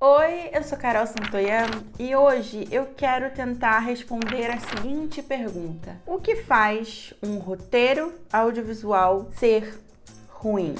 Oi, eu sou Carol Santoyan e hoje eu quero tentar responder a seguinte pergunta: o que faz um roteiro audiovisual ser ruim?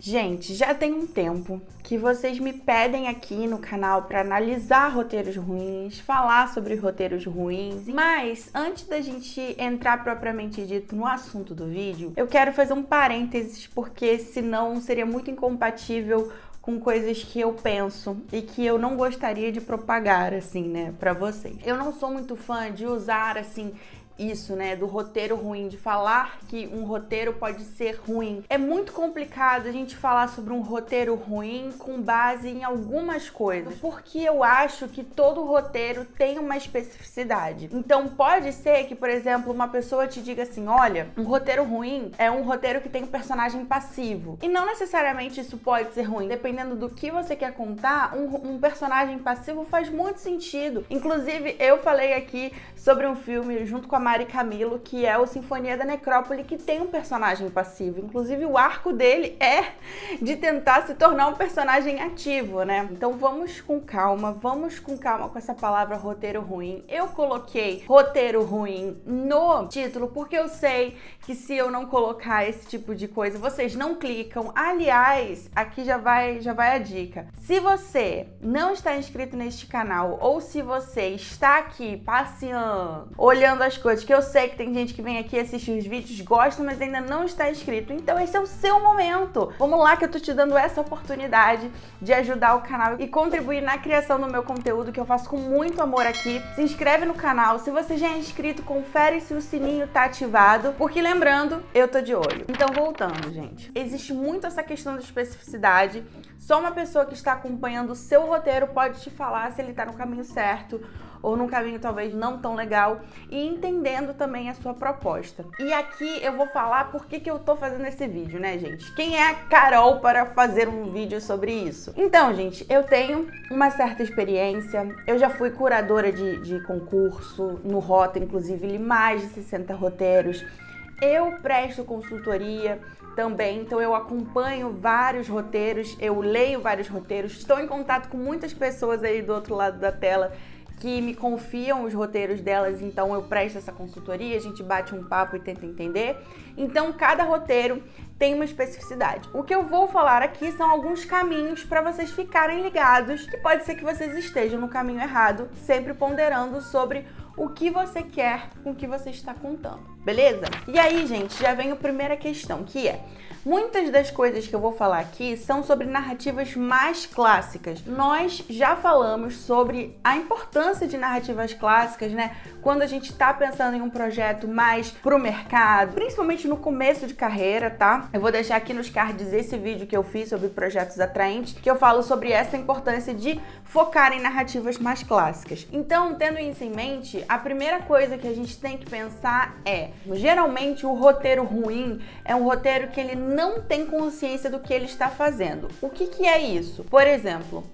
Gente, já tem um tempo que vocês me pedem aqui no canal para analisar roteiros ruins, falar sobre roteiros ruins, mas antes da gente entrar propriamente dito no assunto do vídeo, eu quero fazer um parênteses porque senão seria muito incompatível com coisas que eu penso e que eu não gostaria de propagar, assim, né, pra vocês. Eu não sou muito fã de usar, assim, isso, né, do roteiro ruim, de falar que um roteiro pode ser ruim. É muito complicado a gente falar sobre um roteiro ruim com base em algumas coisas, porque eu acho que todo roteiro tem uma especificidade. Então pode ser que, por exemplo, uma pessoa te diga assim: olha, um roteiro ruim é um roteiro que tem um personagem passivo. E não necessariamente isso pode ser ruim. Dependendo do que você quer contar, um personagem passivo faz muito sentido. Inclusive, eu falei aqui sobre um filme junto com a Mari Camilo, que é o Sinfonia da Necrópole, que tem um personagem passivo. Inclusive, o arco dele é de tentar se tornar um personagem ativo, né? Então vamos com calma com essa palavra roteiro ruim. Eu coloquei roteiro ruim no título porque eu sei que se eu não colocar esse tipo de coisa, vocês não clicam. Aliás, aqui já vai a dica. Se você não está inscrito neste canal ou se você está aqui passeando, olhando as coisas, que eu sei que tem gente que vem aqui assistir os vídeos, gosta, mas ainda não está inscrito, então esse é o seu momento. Vamos lá que eu tô te dando essa oportunidade de ajudar o canal e contribuir na criação do meu conteúdo, que eu faço com muito amor aqui. Se inscreve no canal, se você já é inscrito, confere se o sininho tá ativado, porque lembrando, eu tô de olho. Então voltando, gente, existe muito essa questão da especificidade. Só uma pessoa que está acompanhando o seu roteiro pode te falar se ele tá no caminho certo ou num caminho talvez não tão legal, e entendendo também a sua proposta. E aqui eu vou falar por que eu tô fazendo esse vídeo, né, gente? Quem é a Carol para fazer um vídeo sobre isso? Então, gente, eu tenho uma certa experiência, eu já fui curadora de concurso, no Rota, inclusive, li mais de 60 roteiros, eu presto consultoria também, então eu acompanho vários roteiros, eu leio vários roteiros, estou em contato com muitas pessoas aí do outro lado da tela que me confiam os roteiros delas, então eu presto essa consultoria, a gente bate um papo e tenta entender. Então cada roteiro tem uma especificidade. O que eu vou falar aqui são alguns caminhos para vocês ficarem ligados, que pode ser que vocês estejam no caminho errado, sempre ponderando sobre o que você quer com o que você está contando, beleza? E aí, gente, já vem a primeira questão, que é: muitas das coisas que eu vou falar aqui são sobre narrativas mais clássicas. Nós já falamos sobre a importância de narrativas clássicas, né? Quando a gente tá pensando em um projeto mais pro mercado, principalmente no começo de carreira, tá? Eu vou deixar aqui nos cards esse vídeo que eu fiz sobre projetos atraentes, que eu falo sobre essa importância de focar em narrativas mais clássicas. Então, tendo isso em mente, a primeira coisa que a gente tem que pensar é: geralmente o roteiro ruim é um roteiro que ele não tem consciência do que ele está fazendo. O que é isso? Por exemplo,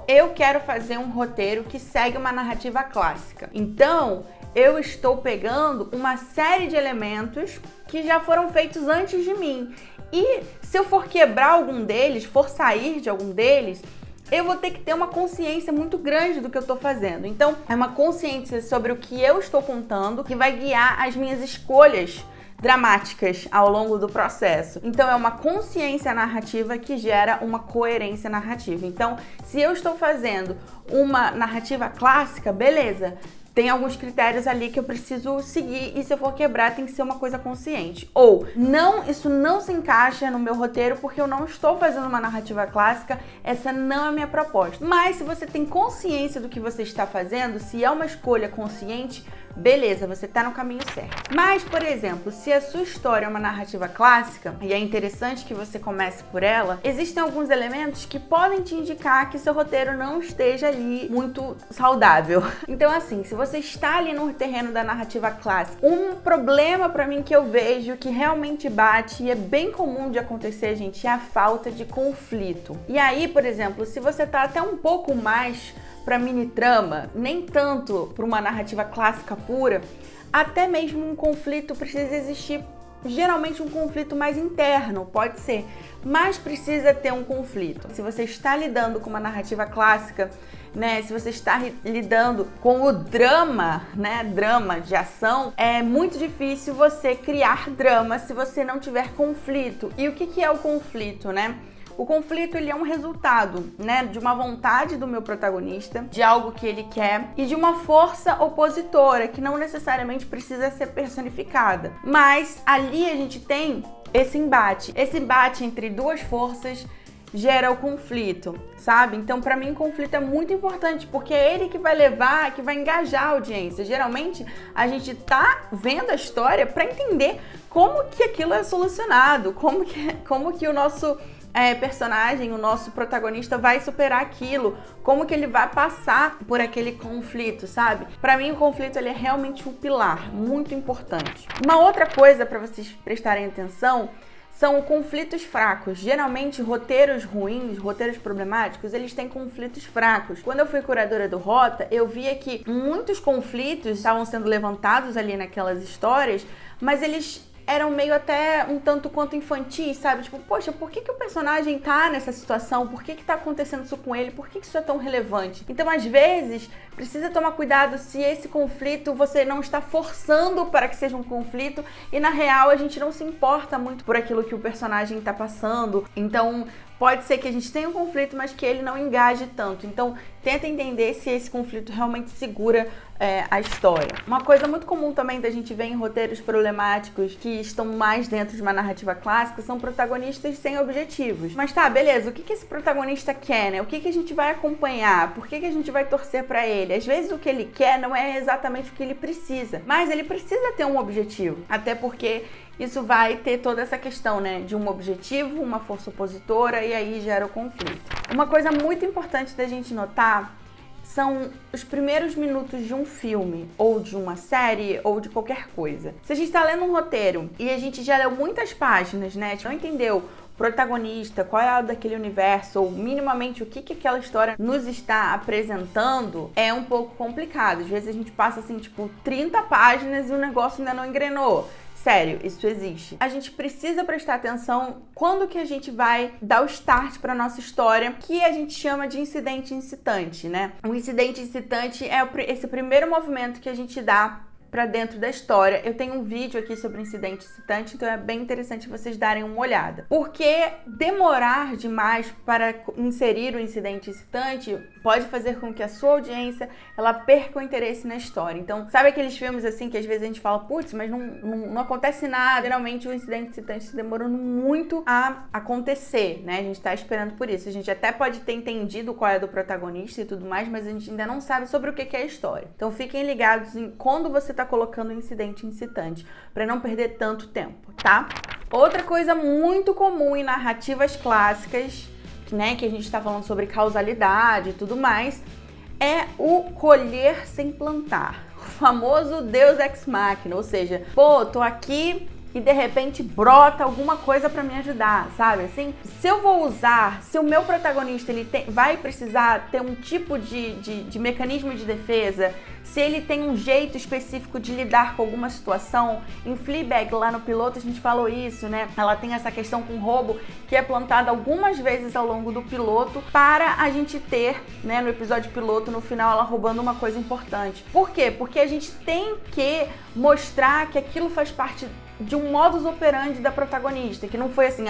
eu quero fazer um roteiro que segue uma narrativa clássica. Então, eu estou pegando uma série de elementos que já foram feitos antes de mim. E se eu for quebrar algum deles, for sair de algum deles, eu vou ter que ter uma consciência muito grande do que eu tô fazendo. Então, é uma consciência sobre o que eu estou contando que vai guiar as minhas escolhas dramáticas ao longo do processo. Então é uma consciência narrativa que gera uma coerência narrativa. Então, se eu estou fazendo uma narrativa clássica, beleza, tem alguns critérios ali que eu preciso seguir e se eu for quebrar tem que ser uma coisa consciente. Ou, não, isso não se encaixa no meu roteiro porque eu não estou fazendo uma narrativa clássica, essa não é a minha proposta. Mas se você tem consciência do que você está fazendo, se é uma escolha consciente, beleza, você tá no caminho certo. Mas, por exemplo, se a sua história é uma narrativa clássica, e é interessante que você comece por ela, existem alguns elementos que podem te indicar que seu roteiro não esteja ali muito saudável. Então, assim, se você está ali no terreno da narrativa clássica, um problema pra mim que eu vejo que realmente bate, e é bem comum de acontecer, gente, é a falta de conflito. E aí, por exemplo, se você tá até um pouco mais para mini trama, nem tanto para uma narrativa clássica pura, até mesmo um conflito precisa existir geralmente um conflito mais interno, pode ser, mas precisa ter um conflito. Se você está lidando com uma narrativa clássica, né, se você está lidando com o drama, né, drama de ação, é muito difícil você criar drama se você não tiver conflito. E o que é o conflito, né? O conflito, ele é um resultado, né, de uma vontade do meu protagonista, de algo que ele quer e de uma força opositora, que não necessariamente precisa ser personificada. Mas ali a gente tem esse embate. Esse embate entre duas forças gera o conflito, sabe? Então, pra mim, o conflito é muito importante, porque é ele que vai levar, que vai engajar a audiência. Geralmente, a gente tá vendo a história pra entender como que aquilo é solucionado, como que o nosso personagem, o nosso protagonista vai superar aquilo, como que ele vai passar por aquele conflito, sabe? Pra mim, o conflito, ele é realmente um pilar muito importante. Uma outra coisa pra vocês prestarem atenção são conflitos fracos. Geralmente, roteiros ruins, roteiros problemáticos, eles têm conflitos fracos. Quando eu fui curadora do Rota, eu via que muitos conflitos estavam sendo levantados ali naquelas histórias, mas eles eram meio até um tanto quanto infantis, sabe? Tipo, poxa, por que o personagem tá nessa situação? Por que tá acontecendo isso com ele? Por que isso é tão relevante? Então, às vezes, precisa tomar cuidado se esse conflito você não está forçando para que seja um conflito e, na real, a gente não se importa muito por aquilo que o personagem tá passando. Então, pode ser que a gente tenha um conflito, mas que ele não engaje tanto. Então, tenta entender se esse conflito realmente segura a história. Uma coisa muito comum também da gente ver em roteiros problemáticos que estão mais dentro de uma narrativa clássica são protagonistas sem objetivos. Mas tá, beleza, o que esse protagonista quer, né? O que a gente vai acompanhar? Por que a gente vai torcer pra ele? Às vezes o que ele quer não é exatamente o que ele precisa, mas ele precisa ter um objetivo. Até porque isso vai ter toda essa questão, né, de um objetivo, uma força opositora, e aí gera o conflito. Uma coisa muito importante da gente notar são os primeiros minutos de um filme, ou de uma série, ou de qualquer coisa. Se a gente tá lendo um roteiro e a gente já leu muitas páginas, né, não entendeu protagonista, qual é a daquele universo, ou minimamente o que aquela história nos está apresentando, é um pouco complicado. Às vezes a gente passa assim, tipo, 30 páginas e o negócio ainda não engrenou. Sério, isso existe. A gente precisa prestar atenção quando que a gente vai dar o start para nossa história, que a gente chama de incidente incitante, né? O incidente incitante é esse primeiro movimento que a gente dá para dentro da história. Eu tenho um vídeo aqui sobre incidente incitante, então é bem interessante vocês darem uma olhada. Porque demorar demais para inserir o incidente incitante pode fazer com que a sua audiência ela perca o interesse na história. Então, sabe aqueles filmes assim que às vezes a gente fala, putz, mas não acontece nada. Geralmente o incidente incitante está demorando muito a acontecer, né? A gente tá esperando por isso. A gente até pode ter entendido qual é do protagonista e tudo mais, mas a gente ainda não sabe sobre o que é a história. Então fiquem ligados em quando você tá colocando o incidente incitante, para não perder tanto tempo, tá? Outra coisa muito comum em narrativas clássicas, né, que a gente tá falando sobre causalidade e tudo mais, é o colher sem plantar. O famoso Deus Ex Machina, ou seja, pô, tô aqui e de repente brota alguma coisa pra me ajudar, sabe? Assim, se eu vou usar, se o meu protagonista ele vai precisar ter um tipo de mecanismo de defesa, se ele tem um jeito específico de lidar com alguma situação. Em Fleabag, lá no piloto, a gente falou isso, né? Ela tem essa questão com roubo que é plantada algumas vezes ao longo do piloto para a gente ter, né, no episódio piloto, no final, ela roubando uma coisa importante. Por quê? Porque a gente tem que mostrar que aquilo faz parte de um modus operandi da protagonista, que não foi assim,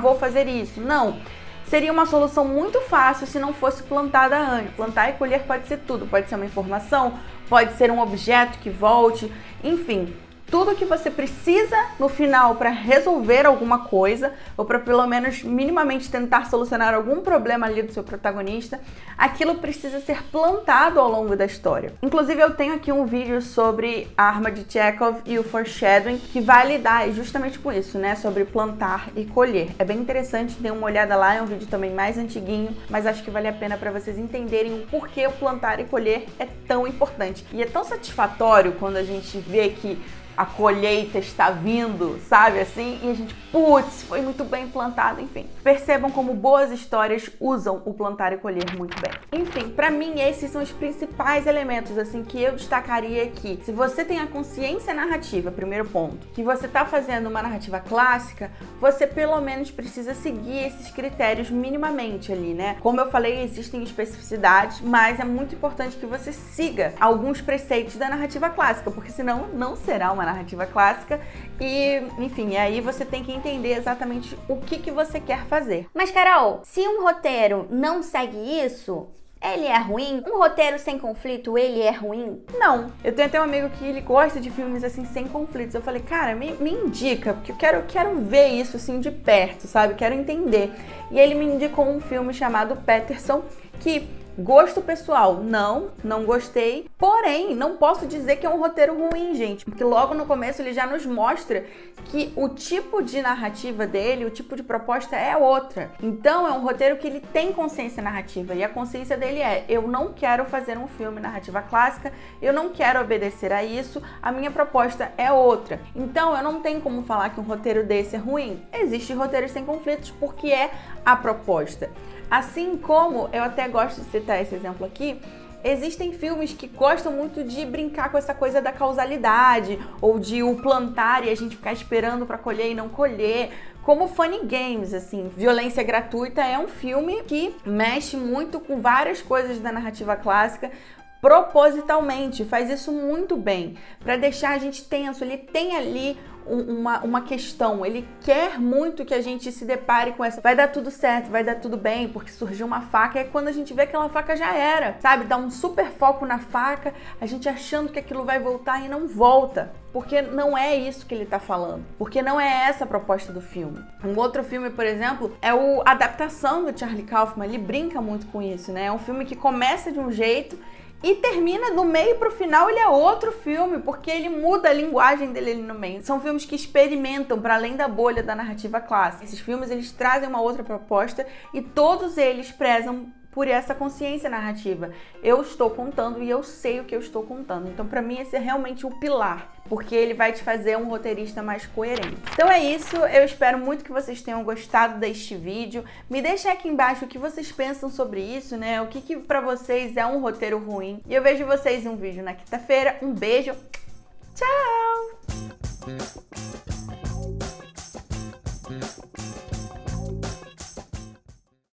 vou fazer isso. Não. Seria uma solução muito fácil se não fosse plantada antes. Plantar e colher pode ser tudo. Pode ser uma informação, pode ser um objeto que volte, enfim. Tudo que você precisa no final para resolver alguma coisa, ou para pelo menos minimamente tentar solucionar algum problema ali do seu protagonista, aquilo precisa ser plantado ao longo da história. Inclusive eu tenho aqui um vídeo sobre a arma de Chekhov e o foreshadowing, que vai lidar justamente com isso, né? Sobre plantar e colher. É bem interessante, dê uma olhada lá, é um vídeo também mais antiguinho, mas acho que vale a pena para vocês entenderem o porquê o plantar e colher é tão importante. E é tão satisfatório quando a gente vê que a colheita está vindo, sabe assim? E a gente, putz, foi muito bem plantado, enfim. Percebam como boas histórias usam o plantar e colher muito bem. Enfim, pra mim esses são os principais elementos assim que eu destacaria aqui. Se você tem a consciência narrativa, primeiro ponto, que você tá fazendo uma narrativa clássica, você pelo menos precisa seguir esses critérios minimamente ali, né? Como eu falei, existem especificidades, mas é muito importante que você siga alguns preceitos da narrativa clássica, porque senão não será uma narrativa clássica e, enfim, aí você tem que entender exatamente o que você quer fazer. Mas, Carol, se um roteiro não segue isso, ele é ruim? Um roteiro sem conflito, ele é ruim? Não. Eu tenho até um amigo que ele gosta de filmes assim sem conflitos. Eu falei, cara, me indica, porque eu quero ver isso assim de perto, sabe? Quero entender. E ele me indicou um filme chamado Paterson, que gosto pessoal, não gostei, porém, não posso dizer que é um roteiro ruim, gente, porque logo no começo ele já nos mostra que o tipo de narrativa dele, o tipo de proposta é outra. Então, é um roteiro que ele tem consciência narrativa, e a consciência dele é, eu não quero fazer um filme narrativa clássica, eu não quero obedecer a isso, a minha proposta é outra. Então, eu não tenho como falar que um roteiro desse é ruim. Existem roteiros sem conflitos porque é a proposta. Assim como, eu até gosto de citar esse exemplo aqui, existem filmes que gostam muito de brincar com essa coisa da causalidade, ou de o plantar e a gente ficar esperando para colher e não colher, como Funny Games, assim. Violência Gratuita é um filme que mexe muito com várias coisas da narrativa clássica, propositalmente, faz isso muito bem, para deixar a gente tenso. Ele tem ali uma questão, ele quer muito que a gente se depare com essa, vai dar tudo certo, vai dar tudo bem, porque surgiu uma faca, e quando a gente vê aquela faca já era, sabe? Dá um super foco na faca, a gente achando que aquilo vai voltar e não volta. Porque não é isso que ele tá falando. Porque não é essa a proposta do filme. Um outro filme, por exemplo, é a adaptação do Charlie Kaufman. Ele brinca muito com isso, né? É um filme que começa de um jeito e termina do meio pro final, ele é outro filme, porque ele muda a linguagem dele ali no meio. São filmes que experimentam para além da bolha da narrativa clássica. Esses filmes, eles trazem uma outra proposta e todos eles prezam por essa consciência narrativa. Eu estou contando e eu sei o que eu estou contando. Então, para mim, esse é realmente o pilar, porque ele vai te fazer um roteirista mais coerente. Então é isso, eu espero muito que vocês tenham gostado deste vídeo. Me deixem aqui embaixo o que vocês pensam sobre isso, né? O que para vocês é um roteiro ruim. E eu vejo vocês em um vídeo na quinta-feira. Um beijo, tchau!